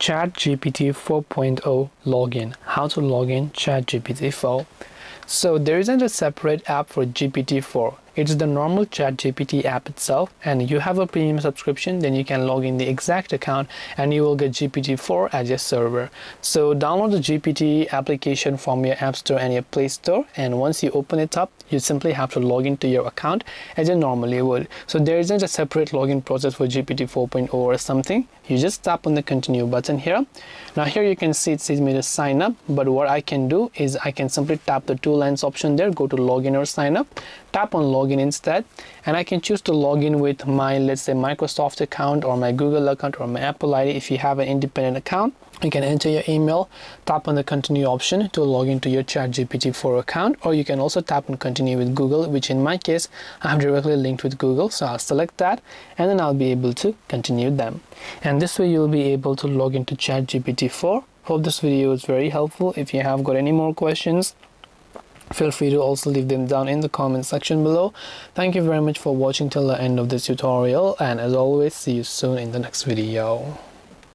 ChatGPT 4.0 login. How to log in ChatGPT 4. So there isn't a separate app for GPT-4. It's the normal ChatGPT app itself, and you have a premium subscription, then you can log in the exact account and you will get GPT-4 as your server. So download the GPT application from your App Store and your Play Store, and once you open it up, you simply have to log into your account as you normally would. So there isn't a separate login process for GPT 4.0 or something. You just tap on the continue button here. Now here you can see it says me to sign up, but what I can do is I can simply tap the two lines option there, go to login or sign up, tap on login instead, and I can choose to log in with my, let's say, Microsoft account or my Google account or my Apple ID. If you have an independent account, you can enter your email, tap on the continue option to log into your ChatGPT 4 account, or you can also tap on continue with Google, which in my case I have directly linked with Google, so I'll select that and then I'll be able to continue them, and this way you'll be able to log into ChatGPT 4. Hope this video is very helpful. If you have got any more questions, feel free to also leave them down in the comment section below. Thank you very much for watching till the end of this tutorial, and as always, see you soon in the next video.